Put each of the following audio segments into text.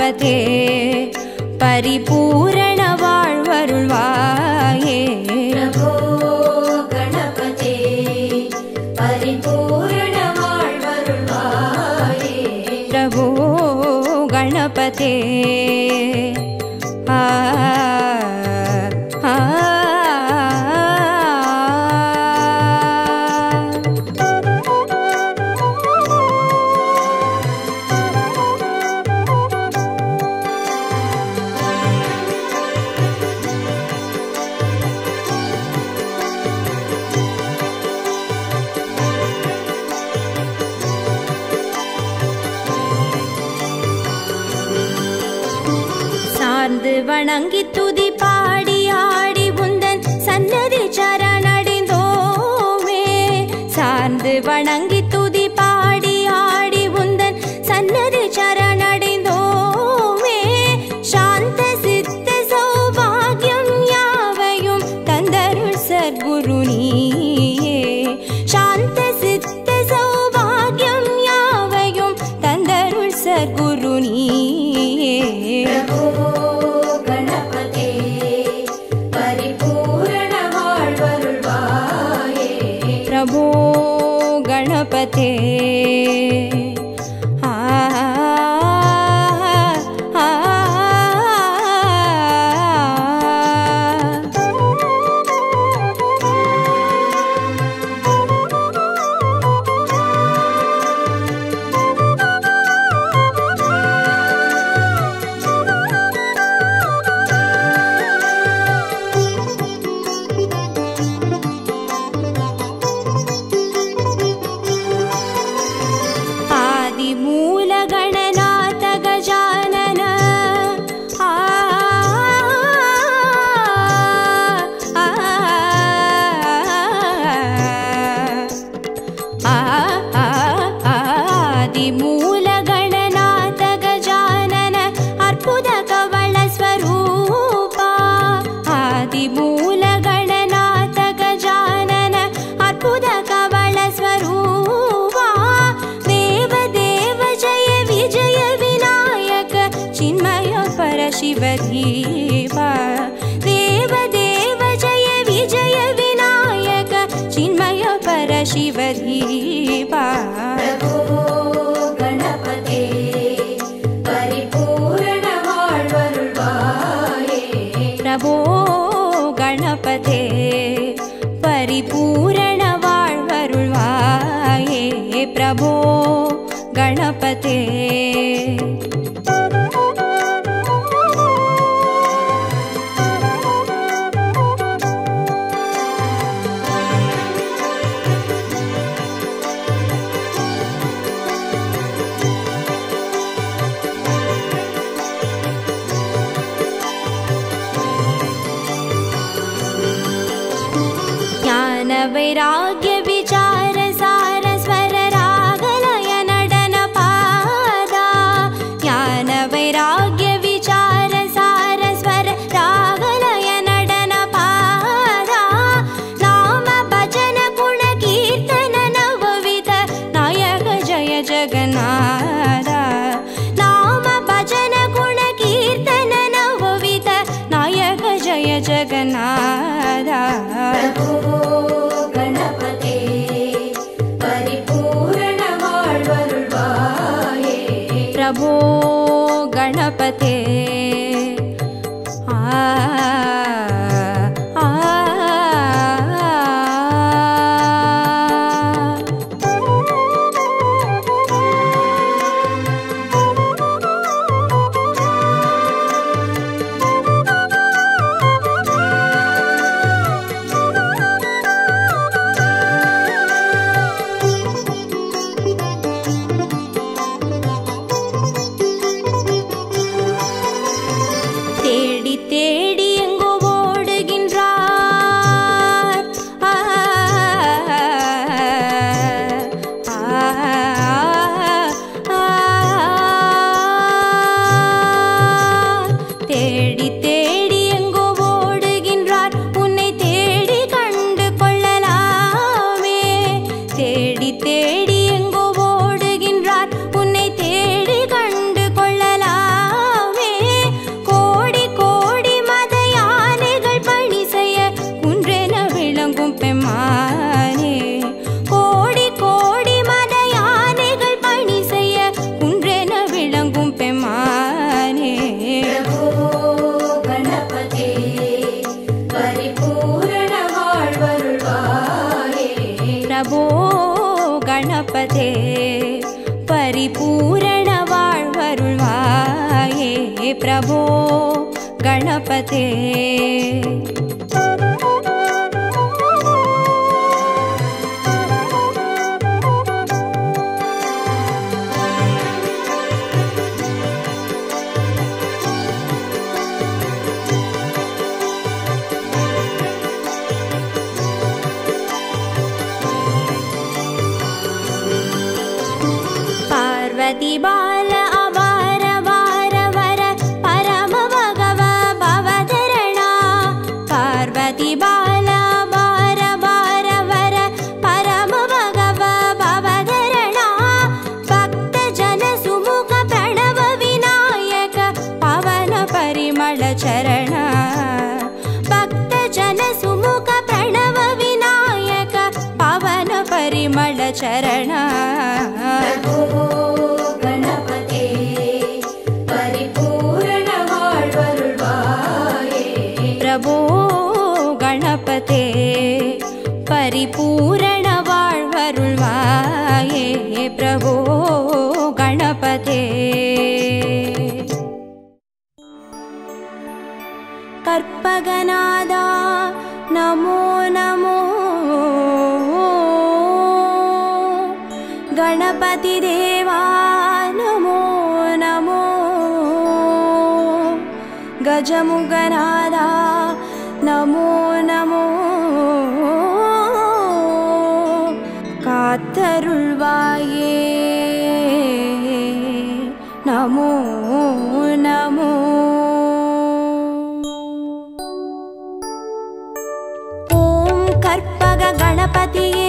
गणपते परिपूर्ण वाळ्वरुळ्वाये प्रभो गणपते परिपूर्ण वाळ्वरुळ्वाये प्रभो गणपते வணங்கி துதி பாடி ஆடி உந்தன் சன்னதி சரணடைந்தோமே சார்ந்து வணங்கி துதி பாடி ஆடி உந்தன் சன்னதி சரணடைந்தோமே சாந்த சித்த சௌபாகியம் யாவையும் தந்தருள் சத்குரு நீயே சாந்த சித்த சௌபாகியம் யாவையும் தந்தருள் சத்குரு நீயே प्रभो गणपते शिवधीवा देव देव जय विजय विनायक चिन्मय पर शिवधीवा प्रभो गणपते परिपूर्ण वाळ्वरुळ्वाये प्रभो गणपते परिपूर्ण वाळ्वरुळ्वाये प्रभो गणपते वैराग्य विचार सार स्वर रागलय नडन पादा ज्ञान वैराग्य विचार सार स्वर रागलय नडन पादा नाम भजन गुण कीर्तन नवविध नायक जय जगन्नाथ नाम भजन गुण कीर्तन नवविध नायक जय जगन्नाथ प्रभो गणपते प्रभो गणपते परिपूर्ण வாழ்வருள்வாயே प्रभो गणपते पार्वती बाल अवार वार वर परम भगव भवधरणा पार्वती बाल अवार वार वर परम भगव भवधरणा भक्त जन सुमुख प्रणव विनायक पवन परिमल चरण भक्त जन सुमुख प्रणव विनायक पवन परिमल चरण प्रभो गणपते परिपूर्ण வாழ்வருள்வாயே प्रभो गणपते परिपूर्ण வாழ்வருள்வாये प्रभो गणपते कर्पगनादा नमो नमो गणपति देवा नमो नमो गजमुगनादा नमो नमो कात्तरुள்வாயே नमो नमो ओम कर्पग गणपतिये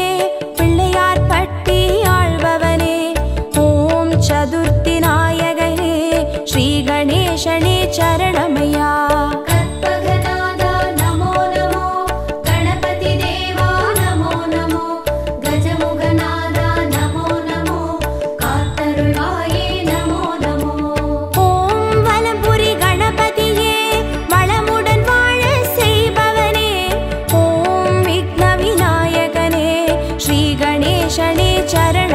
पिள்ளையார் பட்டி ஆள்பவனே ஓம் சதுர்த்தி நாயகனே ஸ்ரீ கணேசனே சரணமையா कर्पगनादा नमो नमो गणपति देवा नमो नमो गजमुगनादा नमो नमो कात्तरुள்வாயே नमो नमो ஓம் வலம்புரி கணபதியே வளமுடன் வாழ செய்பவனே ஓம் விக்ன விநாயகனே ஸ்ரீ கணேசனே சரண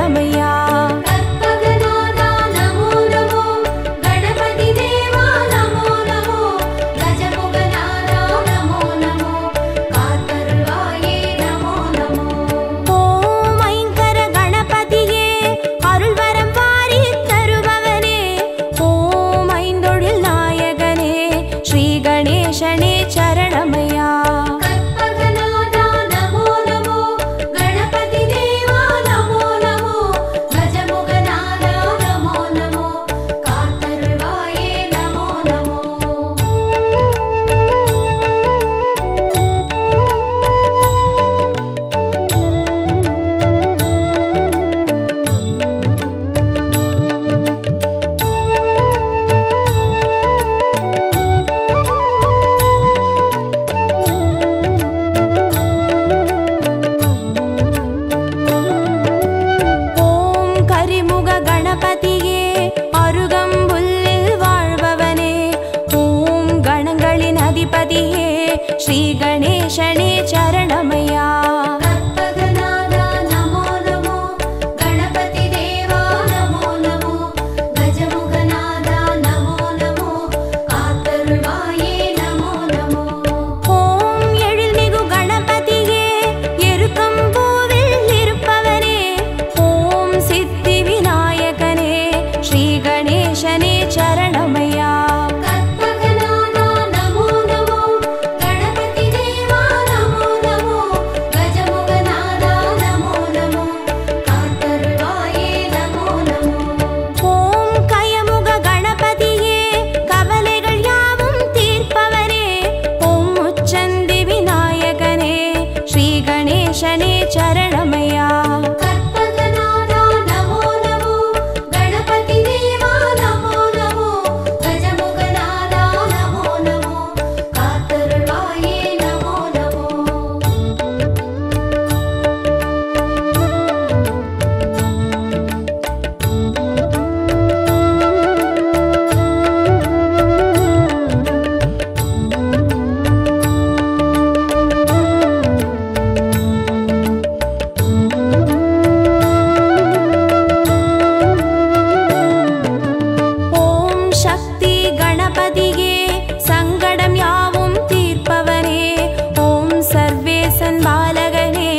பாலகனே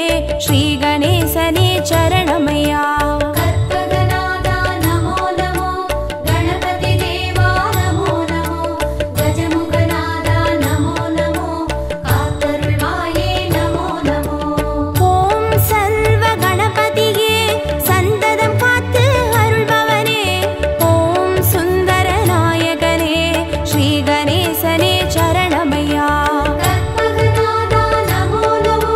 ஸ்ரீ கணேசனே சரணமையா. கற்பகநாதா நமோ நமோ கணபதி தேவா நமோ நமோ கஜமுகநாதா நமோ நமோ காத்தருள்வாயே நமோ நமோ. ஓம் சர்வ கணபதியே சந்ததம் காத்து அருள்பவனே ஓம் சுந்தர நாயகனே ஸ்ரீ கணேசனே சரணமையா. கற்பகநாதா நமோ நமோ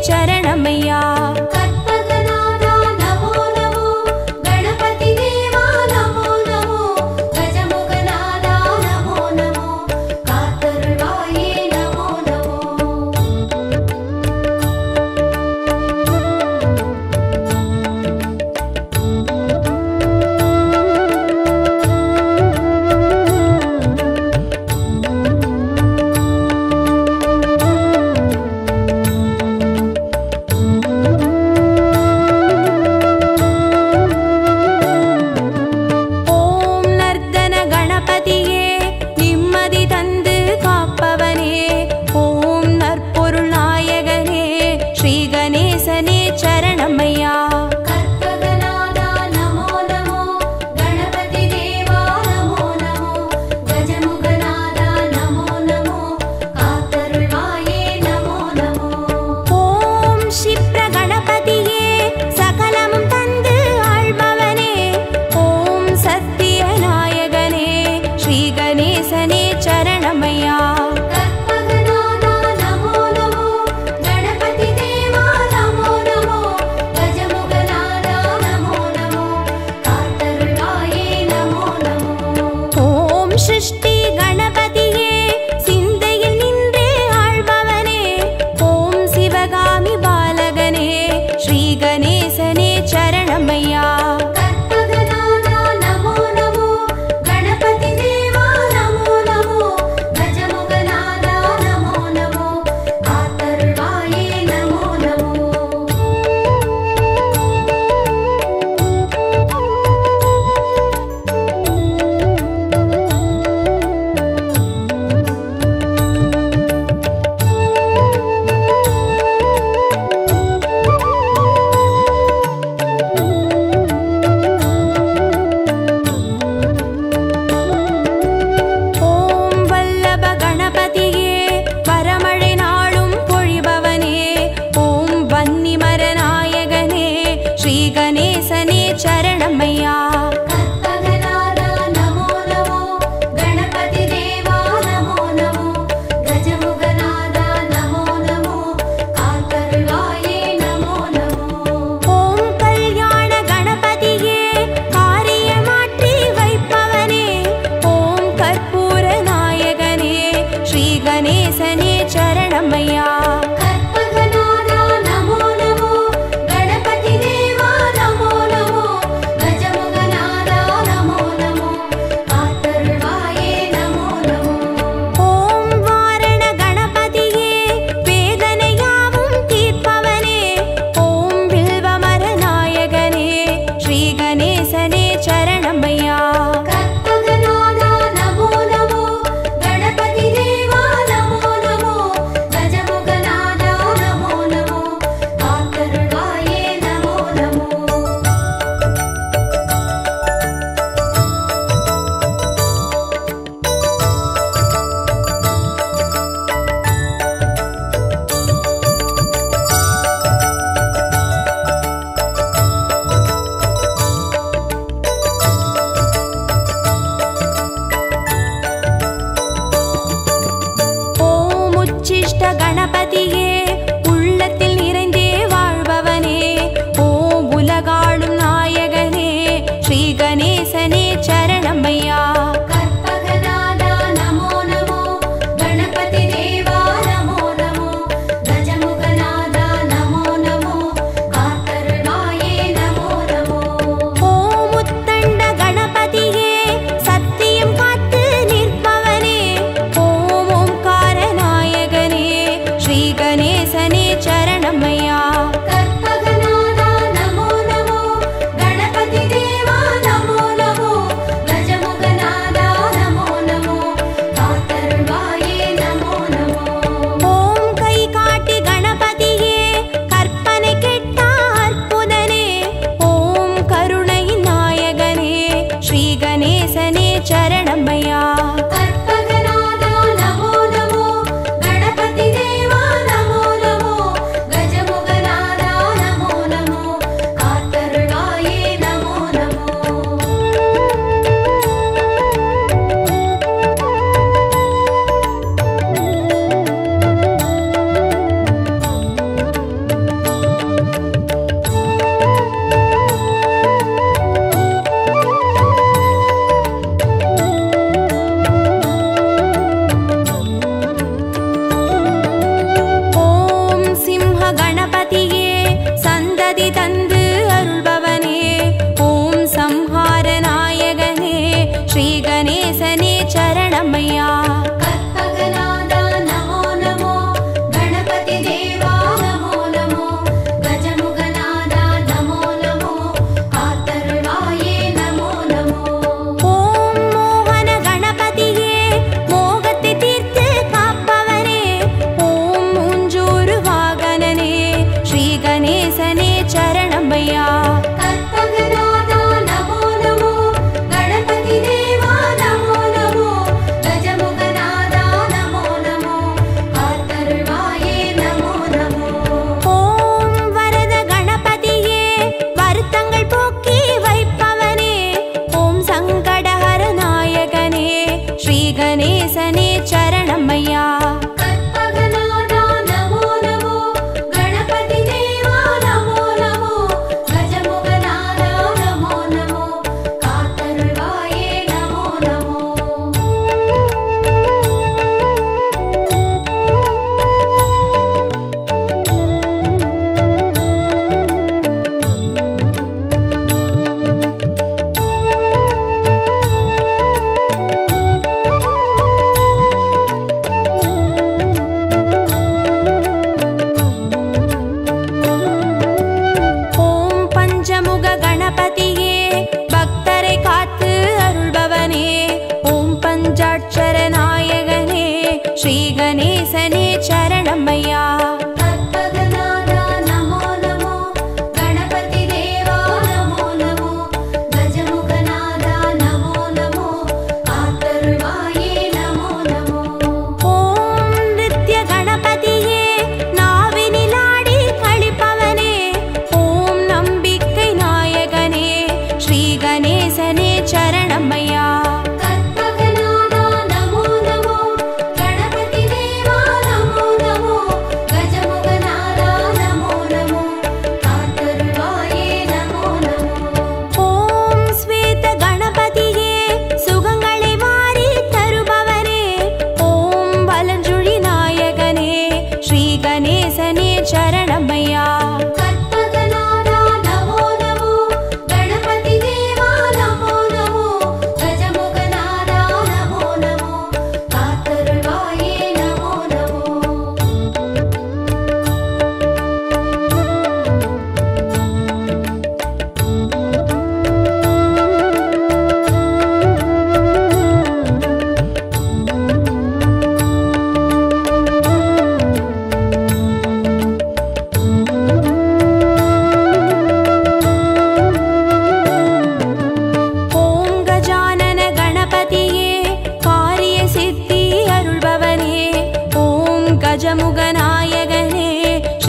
சரணமையா. கற்பகநாதா நமோ நமோ, கணபதி தேவா நமோ நமோ, கஜமுகநாதா நமோ நமோ, காத்தருள்வாயே நமோ நமோ.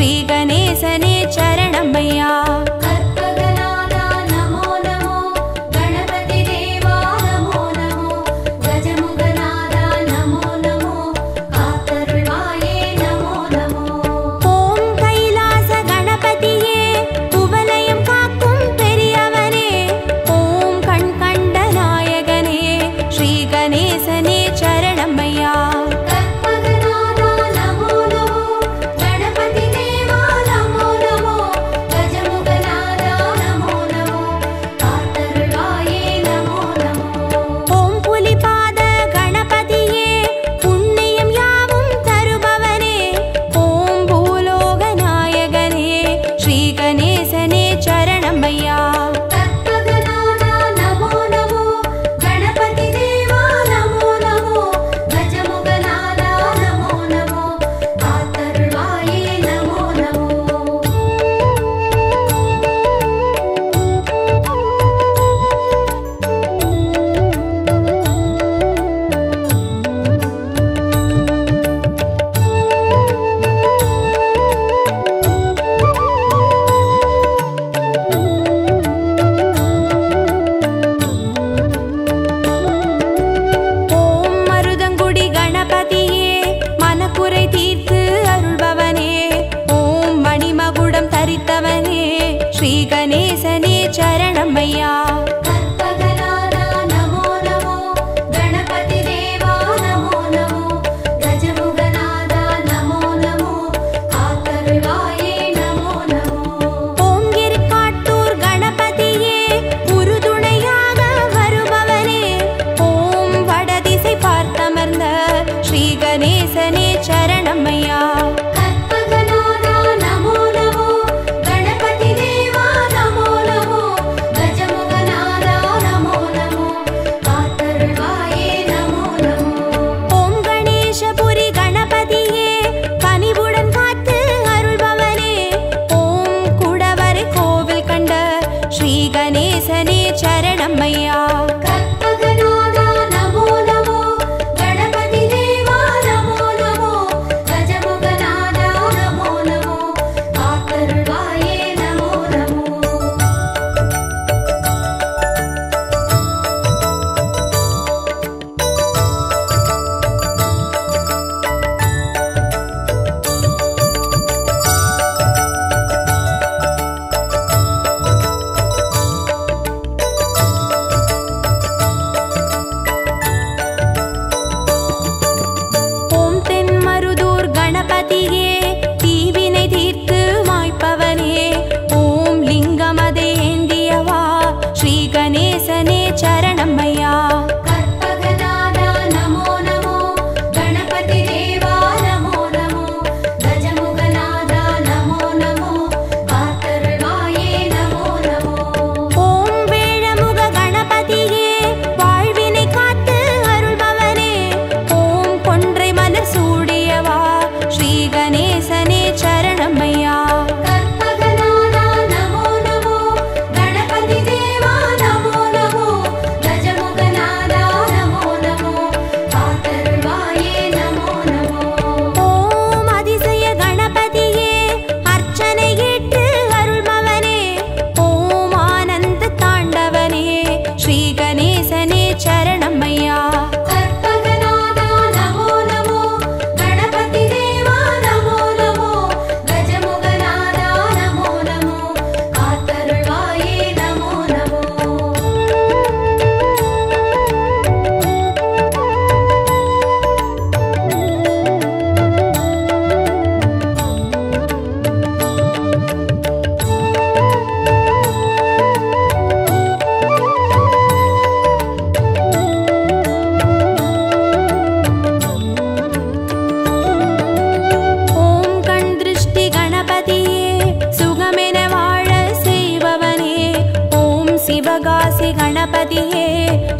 ஸ்ரீ கணேசனே சரணமையா. கற்பகநாதா நமோ நமோ கணபதி தேவா நமோ நமோ கஜமுகநாதா நமோ நமோ காத்தருள்வாயே நமோ நமோ. ஓம் கைலாச கணபதியே குவலயம் காக்கும் பெரியவனே ஓம் கண் கண்ட நாயகனே ஸ்ரீ கணேசனே சரணமையா. கற்பகநாதா நமோ நமோ கணபதி தேவா நமோ நமோ கஜமுகநாதா நமோ நமோ காத்தருள்வாயே நமோ நமோ. ஓம் புலிபாத கணபதியே புண்ணியம் யாவும் தருபவனே ஓம் பூலோக நாயகனே ஸ்ரீ கணேசனே சரணமையா. கற்பகநாதா நமோ நமோ கணபதி தேவா நமோ நமோ கஜமுகநாதா நமோ நமோ காத்தருள்வாயே நமோ நமோ. ஓம் மருதங்குடி கணபதியே மனக்குறை தீர்த்து அருள்பவனே ஓம் மணிமகுடம் தரித்தவனே ஸ்ரீ கணேசனே சரணமையா. கற்பகநாதா நமோ நமோ கணபதி தேவா நமோ நமோ கஜமுகநாதா நமோ நமோ காத்தருள்வாயே நமோ நமோ. ஓம் கிரிக்காட்டூர் கணபதியே உறுதுணையாக வருபவனே ஓம் வடதிசை பார்த்தமர்ந்த ஸ்ரீ கணேசனே சரணமையா. கற்பகநாதா நமோ நமோ கணபதி தேவா நமோ நமோ கஜமுகநாதா நமோ நமோ காத்தருள்வாயே நமோ நமோ. ஓம் கணேசபுரி கணபதியே கனிவுடன் காத்து அருள்பவனே ஓம் குடவரை கோவில் கண்ட ஸ்ரீ கணேசனே சரணமையா. கற்பகநாதா நமோ நமோ கணபதி தேவா நமோ நமோ கஜமுகநாதா நமோ நமோ காத்தருள்வாயே நமோ நமோ. ஓம் தென்மருதூர் கணபதியே தீவினை தீர்த்து மாய்ப்பவனே ஓம் லிங்கமதை ஏந்தியவா ஸ்ரீ கணேசனே சரணமையா. கற்பகநாதா நமோ நமோ கணபதி தேவா நமோ நமோ கஜமுகநாதா நமோ நமோ காத்தருள்வாயே நமோ நமோ. ஓம் வேழமுக கணபதியே வாழ்வினை காத்து அருள்பவனே ஓம் கொன்றை மலர் சூடியவா ஸ்ரீ கணேசனே சரணமையா. கற்பகநாதா நமோ நமோ கணபதி தேவா நமோ நமோ கஜமுகநாதா நமோ நமோ காத்தருள்வாயே நமோ நமோ. ஓம் அதிசய கணபதியே அர்ச்சனை ஏற்று அருள்பவனே ஓம் ஆனந்த தாண்டவனே ஸ்ரீ கணேசனே சரணமையா. கற்பகநாதா நமோ நமோ கணபதி தேவா நமோ நமோ கஜமுகநாதா நமோ நமோ காத்தருள்வாயே நமோ நமோ. ஓம் கண் திருஷ்டி கணபதியே சுகமென வாழ செய்பவனே ஓம் சிவகாசி கணபதியே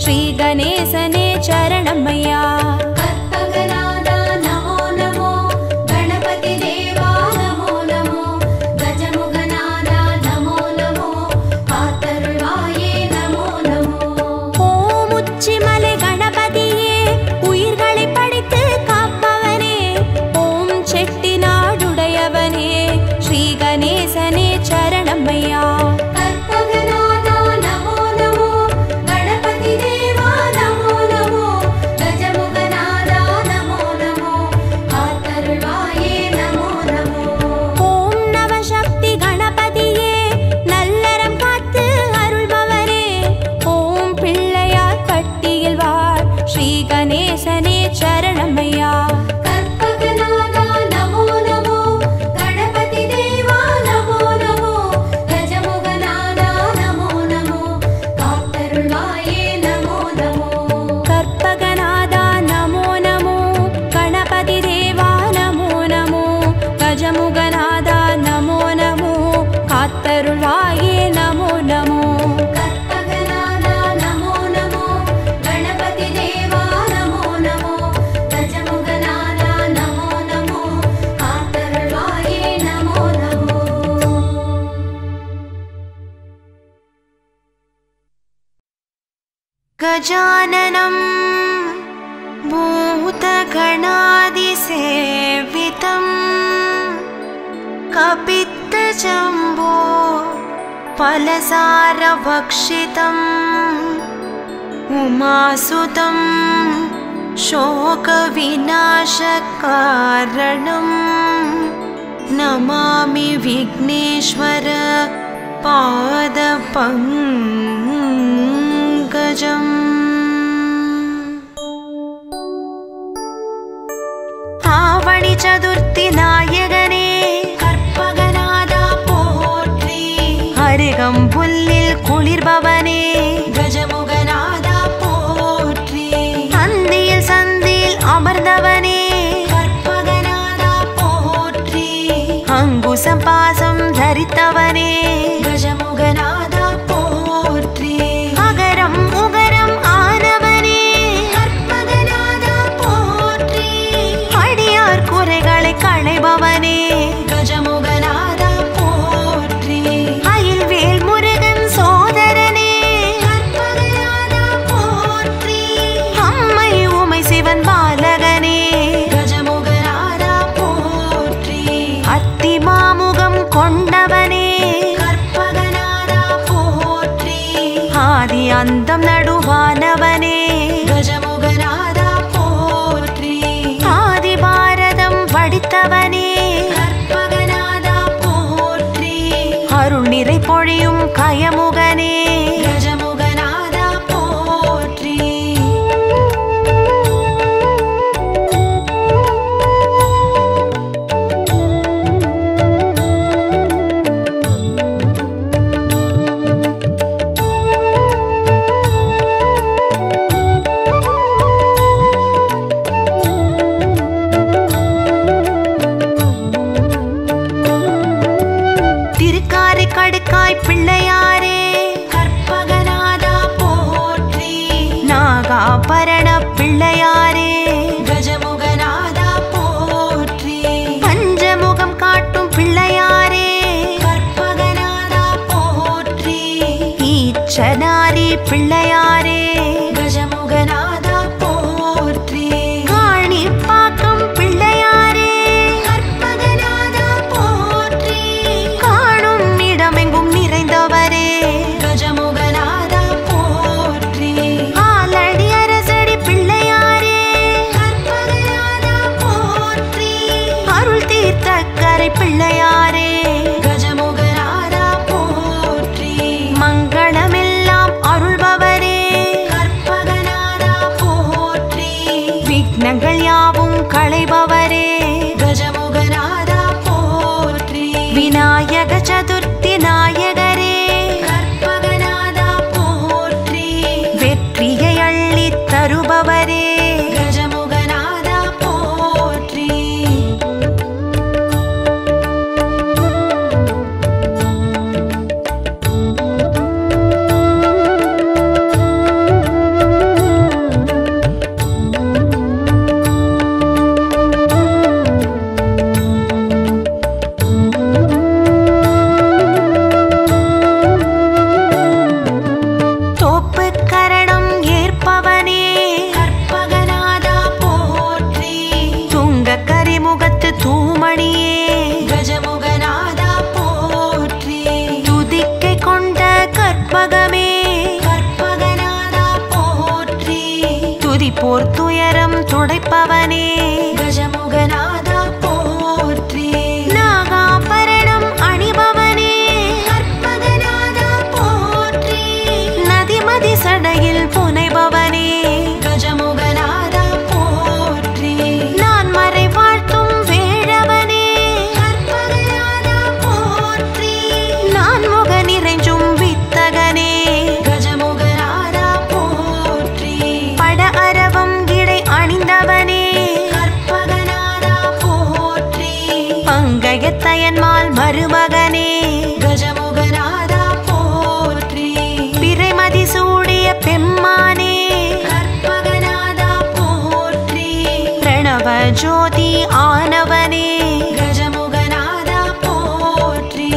ஸ்ரீ கணேசனே சரணமையா. கற்பகநாதா நமோ நமோ கணபதி தேவா நமோ நமோ கஜமுகநாதா நமோ நமோ காத்தருள்வாயே நமோ நமோ. ஓம் உச்சிமலை கணபதியே உயிர்களை படைத்து காப்பவனே ஓம் செட்டிநாடுடையவனே சரணமையா. கற்பகநாதா நமோ நமோ, கணபதி தேவா நமோ நமோ, கஜமுகநாதா நமோ நமோ, காத்தருள்வாயே நமோ நமோ. ஓம் நவசக்தி கணபதியே, நல்லறம் காத்து அருள்பவரே. ஓம் பிள்ளையார் பட்டியில் வாழ் ஸ்ரீ கணேசனே சரணமையா. கற்பகநாதா நமோ நமோ, கணபதி தேவா நமோ நமோ, கஜமுகநாதா நமோ நமோ, காத்தருள்வாயே நமோ நமோ. கற்பகநாதா நமோ நமோ, கணபதி தேவா நமோ நமோ, கஜமுகநாதா நமோ நமோ, காத்தருள்வாயே நமோ நமோ. கற்பகநாதா நமோ நமோ, கணபதி தேவா நமோ நமோ, கஜமுகநாதா நமோ நமோ, காத்தருள்வாயே நமோ நமோ. गजाननं भूतगणादिसेवितं कपित्तजम्बो फलसारभक्षितम् उमासुतं शोकविनाशकारणं नमामि विघ्नेश्वर पादपङ्कजम्. ஆவணி சதுர்த்தி நாயகனே கற்பகநாதா போற்றி. அருகம்புல்லில் குளிர்பவனே கஜமுகநாதா போற்றி. அந்தியில் சந்தியில் அமர்ந்தவனே கற்பகநாதா போற்றி. அங்குசம் பாசம் தரித்தவனே கஜமுகநாதா போற்றி. அகரம் உகரம் ஆனவனே கற்பகநாதா போற்றி. அடியார் குறைகளை களைபவனே கஜமுகநாதா போற்றி. அயில்வேல் முருகன் சோதரனே கற்பகநாதா போற்றி. அம்மை உமை சிவன் பாலகனே கஜமுகநாதா போற்றி. அத்திமாமுகம் கொண்டவனே கற்பகநாதா போற்றி. ஆதி அந்தம் நடுவானவனே கஜமுகநாதா போற்றி. ஆதி பாரதம் படித்தவனே கற்பகநாதா போற்றி. அருள் நிறை பொழியும் கயமுகனே கஜமுகநாதா போற்றி. திருக்காரை கடுக்காய் பிள்ளையாரே கற்பகநாதா போற்றி. நாகாபரண பிள்ளையாரே கஜமுகநாதா போற்றி. பஞ்சமுகம் காட்டும் பிள்ளையாரே கற்பகநாதா போற்றி. ஈச்சனாரி பிள்ளையாரே கஜமுகநாதா போற்றி. காணிப்பாக்கம் பிள்ளையாரே கற்பகநாதா போற்றி. காணும் இடமெங்கும் நிறைந்தவரே கஜமுகநாதா போற்றி. ஆலடி அரசடி பிள்ளையாரே கற்பகநாதா போற்றி. அருள் தீர்த்த கரை பிள்ளையாரே கஜமுகநாதா போற்றி. மங்களமெல்லாம் அருள்பவரே கற்பகநாதா போற்றி. விக்னங்கள் யாவும் களைபவரே கஜமுகநாதா போற்றி. விநாயக சதுர்த்தி நாயகரே கற்பகநாதா போற்றி. வெற்றியை அள்ளித் தருபவரே கஜமுகநாதா போற்றி. மருமகனே கஜமுகநாதா போற்றி பிறைமதி சூடிய பெம்மானே கற்பகநாதா போற்றி பிரணவ ஜோதி ஆனவனே கஜமுகநாதா போற்றி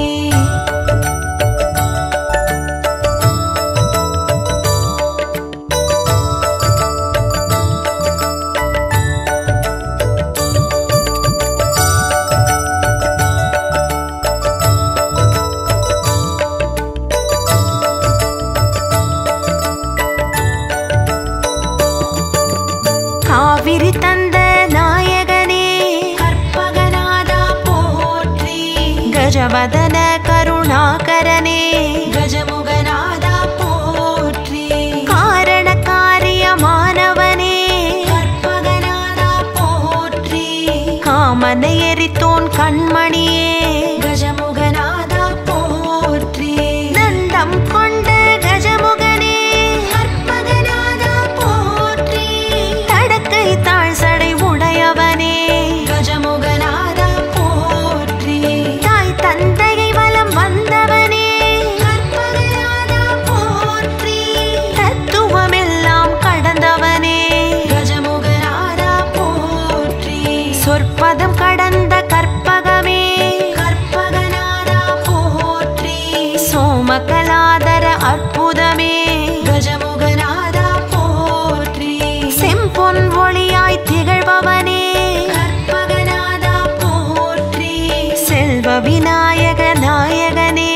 காவிரி தந்த நாயகனே கற்பகநாதா போற்றி கஜவதன கருணாகரனே கஜமுகநாதா போற்றி காரண காரியமானவனே கற்பகநாதா போற்றி காமனை எரித்தோன் கண்மணியே கஜமுகநாதா போற்றி நந்தம் கொண்ட கஜமுகனே கற்பகநாதா போற்றி தடக்கை தாழ் சடை உடையவனே கஜமுகநாதா போற்றி தாய் தந்தையை வலம் வந்தவனே கற்பகநாதா போற்றி தத்துவமெல்லாம் கடந்தவனே கஜமுகநாதா போற்றி சொற்பதம் கடந்த கற்பகமே கற்பகநாதா போற்றி சோமகலாதர அற்புதமே கஜமுகநாதா போற்றி செம்பொன் ஒளியாய் திகழ்பவனே கற்பகநாதா போற்றி செல்வ விநாயக நாயகனே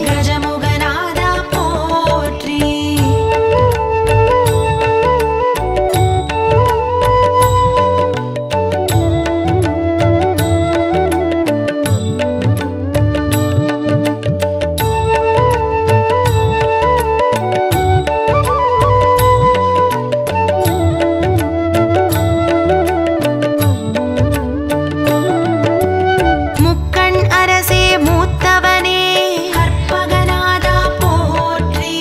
கஜமுகநாதா போற்றி முக்கண் அரசே மூத்தவனே கற்பகநாதா போற்றி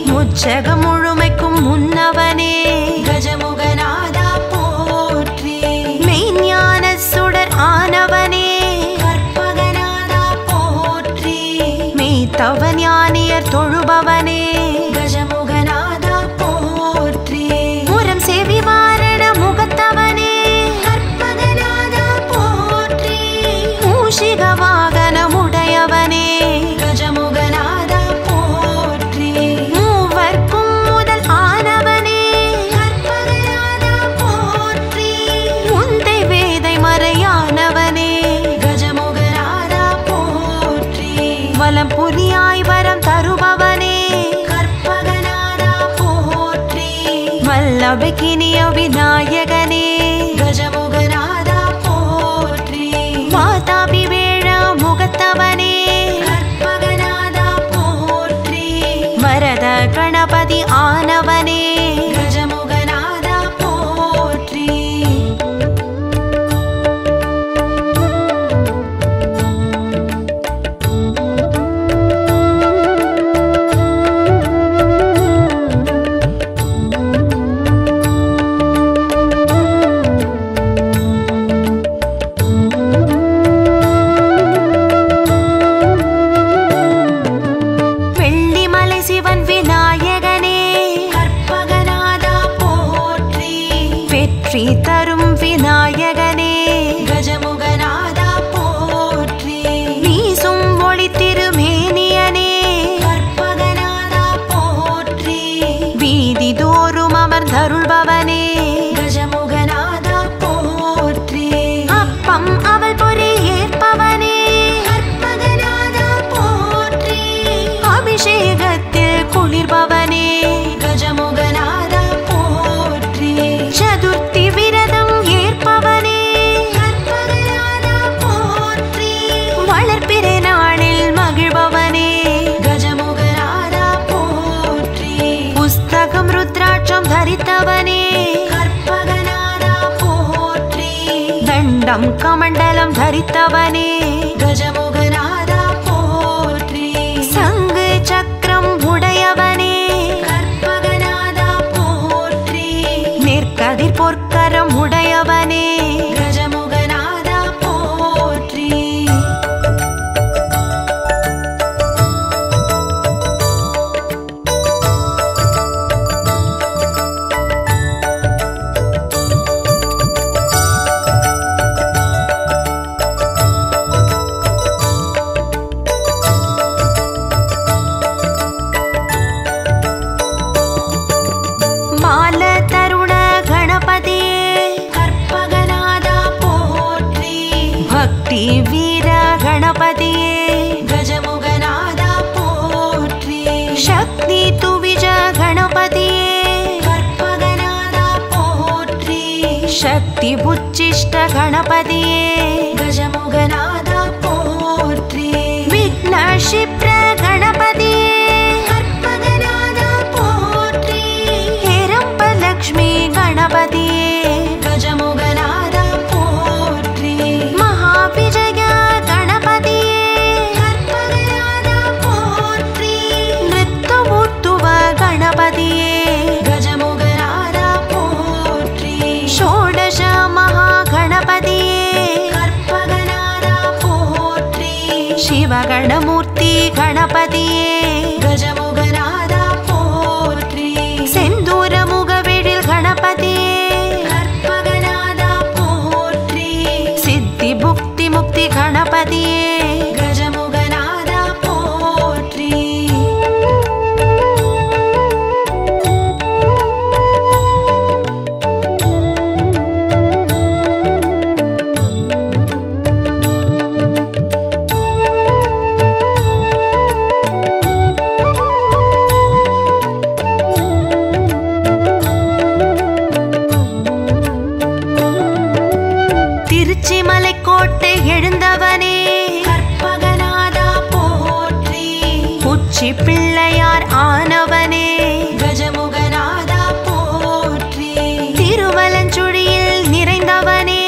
முச்சகம் முழுமைக்கும் முன்னவனே கஜமுகநாதா போற்றி மெய்ஞான சுடர் ஆனவனே கற்பகநாதா போற்றி மெய்த்தவ ஞானியர் தொழுபவனே கஜமுகநாதா போற்றி முரம் செவி வாரண முகத்தவனே கற்பகநாதா போற்றி மூஷிக வாகனமுடையவனே கஜமுகநாதா போற்றி மூவர்க்கும் முதல் ஆனவனே கற்பகநாதா போற்றி முந்தை வேதை மறையானவனே கஜமுகநாதா போற்றி வலம் புரியாய் வரம் தருபவனே கற்பகநாதா போற்றி வல்லபகினிய விநாயகனே கஜமுகநாதா போற்றி வாதாபி வேழ முகத்தவனே கற்பகநாதா போற்றி வரத கணபதி ஆனவனே கஜமுகநாதா போற்றி வெள்ளிமலை சிவன் விநாயகனே கற்பகநாதா போற்றி வெற்றி தரும் விநாயகனே கஜமுகநாதா போற்றி வீசும் ஒளி திருமேனியனே கற்பகநாதா போற்றி வீதி தோறும் அமர்ந்தருள்பவனே கஜமுகநாதா போற்றி அப்பம் அவள் பொறி ஏற்பவனே கற்பகநாதா போற்றி அபிஷேகத்தில் குளிர்பவனே கஜமுகநாதா போற்றி சதுர்த்தி விரதம் ஏற்பவனே கற்பகநாதா போற்றி வளர்ப்பிறை நாளில் மகிழ்பவனே கஜமுகநாதா போற்றி புஸ்தகம் ருத்ராட்சம் தரித்தவனே கற்பகநாதா போற்றி தண்டம் கமண்டலம் தரித்தவனே கஜமுகநாதா போற்றி சங்கு சக்கரம் உடையவனே கற்பகநாதா போற்றி நெற்கதிர் பொற்கரம் உடையவனே கஜமுகநாதா போற்றி முக்தி உச்சிஷ்ட கணபதியே கஜமுகநாதா போற்றி விக்ன க்ஷிப்ர கணபதியே கற்பகநாதா போற்றி ஹேரம்ப லக்ஷ்மி கணபதியே கஜமுகநாதா போற்றி மகாவிஜய கணபதியே கற்பகநாதா போற்றி நிருத்தமூர்த்துவ கணபதியே கஜமுகநாதா போற்றி ஷோடಶ மகாகணபதியே கற்பகநாதா போற்றி சிவகணமூர்த்தி கணபதியே கஜமுகநாதா போற்றி செந்தூர முகவெழில் கணபதியே கற்பகநாதா போற்றி சித்தி புக்தி முக்தி கணபதியே கஜமுகநாதா போற்றி திருச்சிமலை கோட்டை எழுந்தவனே கற்பகநாதா போற்றி உச்சி பிள்ளையார் ஆனவனே கஜமுகநாதா போற்றி திருவலஞ்சுழியில் நிறைந்தவனே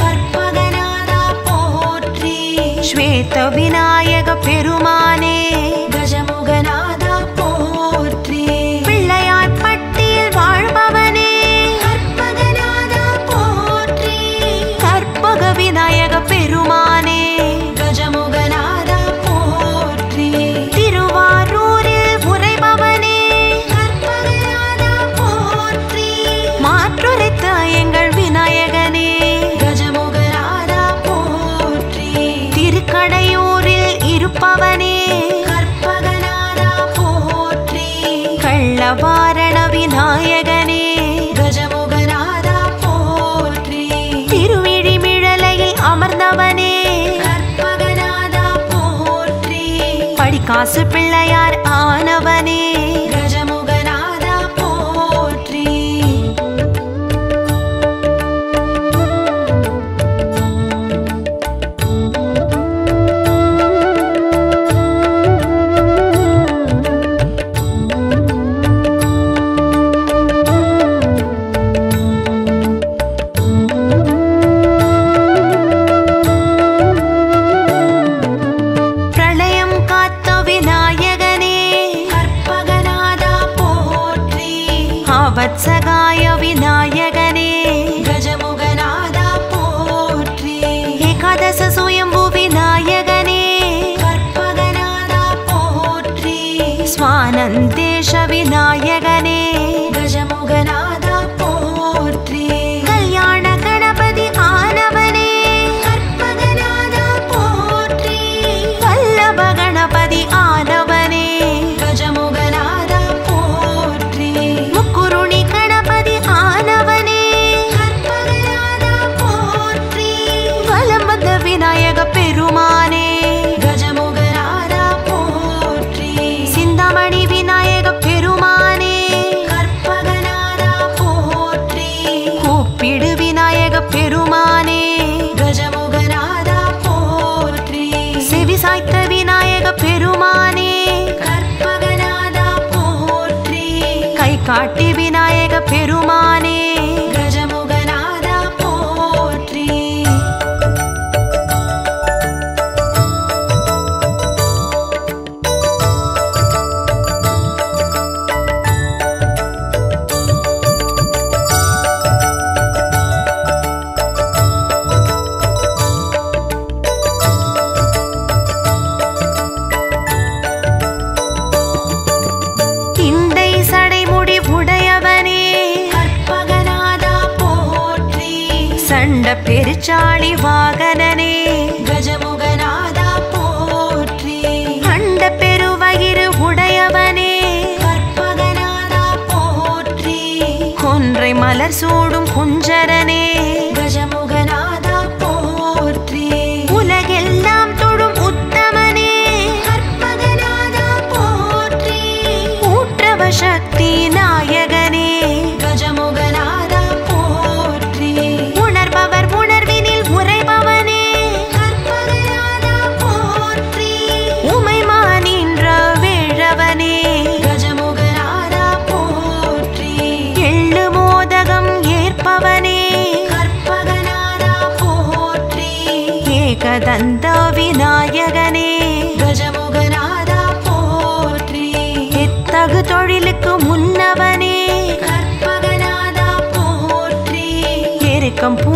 கற்பகநாதா போற்றி ஸ்வேத விநாயக பெருமானே கஜமுகநாதா போற்றி பிள்ளையார் பட்டியில் வாழ்பவனே கற்பகநாதா போற்றி கற்பக விநாயக பெருமானே கஜமுகநாதா போற்றி திருவாரூரில் உறைபவனே கற்பகநாதா போற்றி மாற்றுரைத்த எங்கள் விநாயகனே கஜமுகநாதா போற்றி திருக்கடையூரில் இருப்பவனே கற்பகநாதா போற்றி கள்ளவாரண விநாயகனே கஜமுகநாதா போற்றி திருவிழிமிழலையில் அமர்ந்தவனே கற்பகநாதா போற்றி படிக்காசு பிள்ளையார் ஆனவனே கஜமுகநாதா போற்றி பிரளயம் காத்த விநாயகனே கற்பகநாதா போற்றி அவத்சகாய விநாயகனே கஜமுகநாதா போற்றி ஏகாதச சுயம்பு விநாயகனே கற்பகநாதா போற்றி ஸ்வானந்தேஷ விநாயகனே கஜமுகநாதா போற்றி கல்யாண கணபதி ஆனவனே கற்பகநாதா போற்றி வல்லப கணபதி ஆனவனே கஜமுகநாதா போற்றி முக்குருணி கணபதி ஆனவனே கற்பகநாதா போற்றி வலம் வந்த விநாயக பெருமானே கஜமுகநாதா போற்றி சிந்தாமணி விநாயக பெருமானே கற்பகநாதா போற்றி கூப்பிடு விநாயக பெருமானே கஜமுகநாதா போற்றி செவி சாய்த்த விநாயக பெருமானே கற்பகநாதா போற்றி கை காட்டி விநாயக பெருமானே கஜமுகநாதா போற்றி இண்டை சடைமுடி உடையவனே கற்பகநாதா போற்றி சண்ட பெருச்சாளி வாகனனே கஜமுகநாதா போற்றி அண்ட பெருவயிறு உடையவனே கற்பகநாதா போற்றி கொன்றை மலர் சூடும் குஞ்சரனே கஜமுகநாதா போற்றி உலகெல்லாம் தொழும் உத்தமனே கற்பகநாதா போற்றி ஊற்றவ சக்தி நாயகனே கஜமுகநாதா போற்றி உணர ஏகதந்த விநாயகனே கஜமுகநாதா போற்றி எத்தகு தொழிலுக்கு முன்னவனே கற்பகநாதா போற்றி எருக்கம் பூ